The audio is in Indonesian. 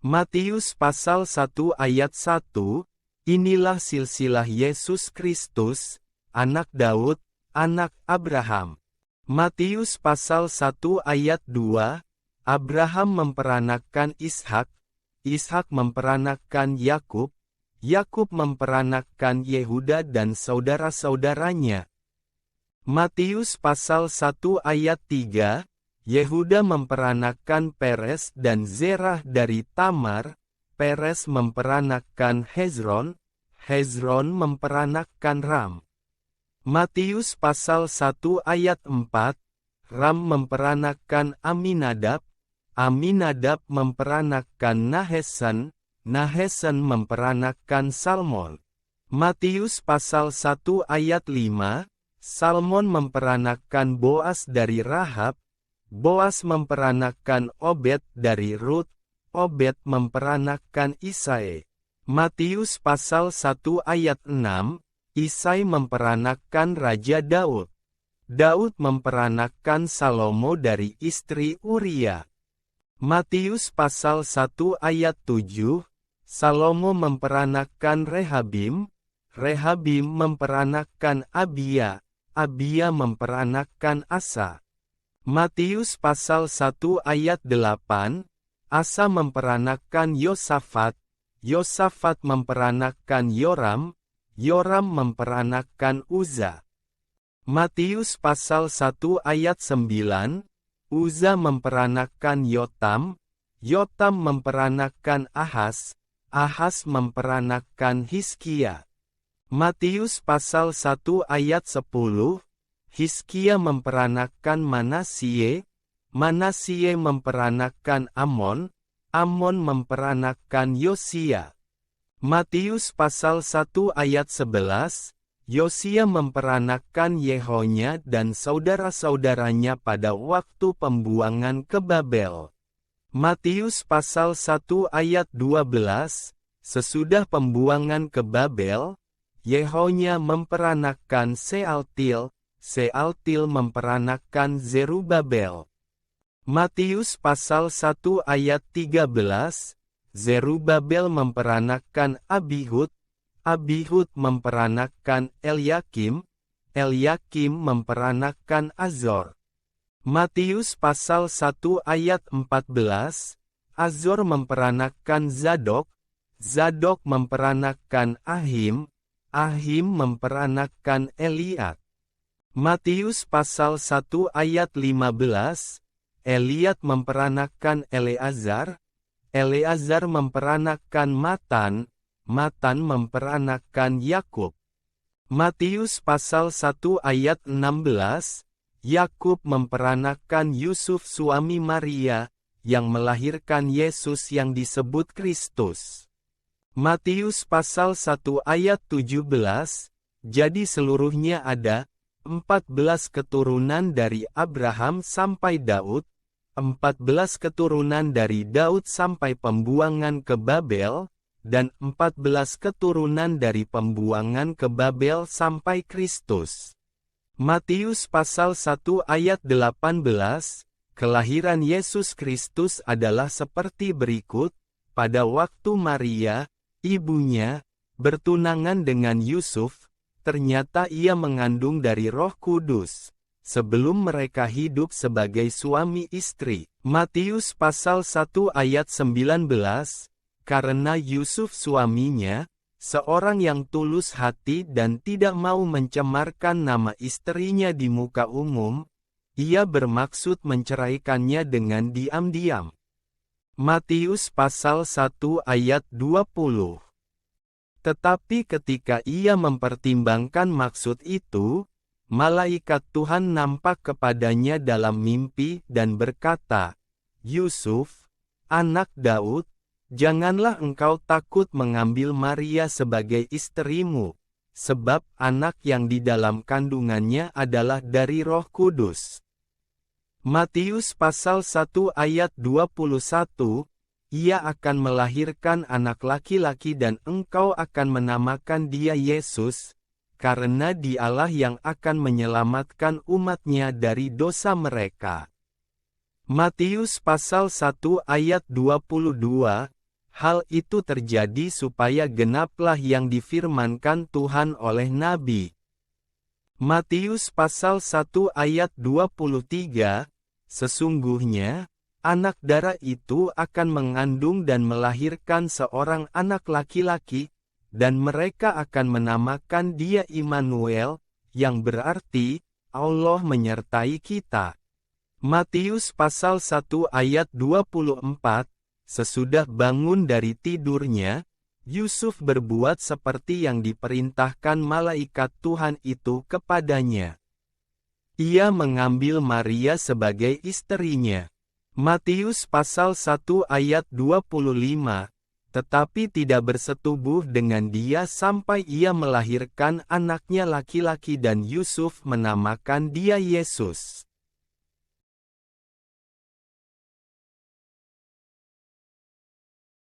Matius pasal 1 ayat 1, inilah silsilah Yesus Kristus, anak Daud, anak Abraham. Matius pasal 1 ayat 2, Abraham memperanakkan Ishak, Ishak memperanakkan Yakub, Yakub memperanakkan Yehuda dan saudara-saudaranya. Matius pasal 1 ayat 3, Yehuda memperanakkan Peres dan Zerah dari Tamar, Peres memperanakkan Hezron, Hezron memperanakkan Ram. Matius pasal 1 ayat 4, Ram memperanakkan Aminadab, Aminadab memperanakkan Nahesan, Nahesan memperanakkan Salmon. Matius pasal 1 ayat 5, Salmon memperanakkan Boas dari Rahab, Boas memperanakkan Obed dari Rut, Obed memperanakkan Isai. Matius pasal 1 ayat 6, Isai memperanakkan Raja Daud. Daud memperanakkan Salomo dari istri Uria. Matius pasal 1 ayat 7, Salomo memperanakkan Rehabim, Rehabim memperanakkan Abia, Abia memperanakkan Asa. Matius pasal 1 ayat 8, Asa memperanakkan Yosafat, Yosafat memperanakkan Yoram, Yoram memperanakkan Uza. Matius pasal 1 ayat 9, Uza memperanakkan Yotam, Yotam memperanakkan Ahas, Ahas memperanakkan Hizkia. Matius pasal 1 ayat 10, Hizkia memperanakkan Manasye, Manasye memperanakkan Amon, Amon memperanakkan Yosia. Matius pasal 1 ayat 11, Yosia memperanakkan Yehonya dan saudara-saudaranya pada waktu pembuangan ke Babel. Matius pasal 1 ayat 12, sesudah pembuangan ke Babel, Yehonya memperanakkan Sealtil, Sealtil memperanakkan Zerubabel. Matius pasal 1 ayat 13, Zerubabel memperanakkan Abihud, Abihud memperanakkan Elyakim, Elyakim memperanakkan Azor. Matius pasal 1 ayat 14, Azor memperanakkan Zadok, Zadok memperanakkan Ahim, Ahim memperanakkan Eliat. Matius pasal 1 ayat 15, Eliat memperanakkan Eleazar, Eleazar memperanakkan Matan, Matan memperanakkan Yakub. Matius pasal 1 ayat 16, Yakub memperanakkan Yusuf suami Maria, yang melahirkan Yesus yang disebut Kristus. Matius pasal 1 ayat 17, jadi seluruhnya ada 14 keturunan dari Abraham sampai Daud, 14 keturunan dari Daud sampai pembuangan ke Babel, dan 14 keturunan dari pembuangan ke Babel sampai Kristus. Matius pasal 1 ayat 18, kelahiran Yesus Kristus adalah seperti berikut, pada waktu Maria, ibunya, bertunangan dengan Yusuf, ternyata ia mengandung dari Roh Kudus, sebelum mereka hidup sebagai suami istri. Matius pasal 1 ayat 19, karena Yusuf suaminya, seorang yang tulus hati dan tidak mau mencemarkan nama istrinya di muka umum, ia bermaksud menceraikannya dengan diam-diam. Matius pasal 1 ayat 20. Tetapi ketika ia mempertimbangkan maksud itu, malaikat Tuhan nampak kepadanya dalam mimpi dan berkata, Yusuf, anak Daud, janganlah engkau takut mengambil Maria sebagai istrimu, sebab anak yang di dalam kandungannya adalah dari Roh Kudus. Matius pasal 1 ayat 21, ia akan melahirkan anak laki-laki dan engkau akan menamakan dia Yesus, karena dialah yang akan menyelamatkan umatnya dari dosa mereka. Matius pasal 1 ayat 22, Hal itu terjadi supaya genaplah yang difirmankan Tuhan oleh Nabi. Matius pasal 1 ayat 23, sesungguhnya, anak darah itu akan mengandung dan melahirkan seorang anak laki-laki, dan mereka akan menamakan dia Immanuel, yang berarti, Allah menyertai kita. Matius pasal 1 ayat 24, sesudah bangun dari tidurnya, Yusuf berbuat seperti yang diperintahkan malaikat Tuhan itu kepadanya. Ia mengambil Maria sebagai istrinya. Matius pasal 1 ayat 25, tetapi tidak bersetubuh dengan dia sampai ia melahirkan anaknya laki-laki dan Yusuf menamakan dia Yesus.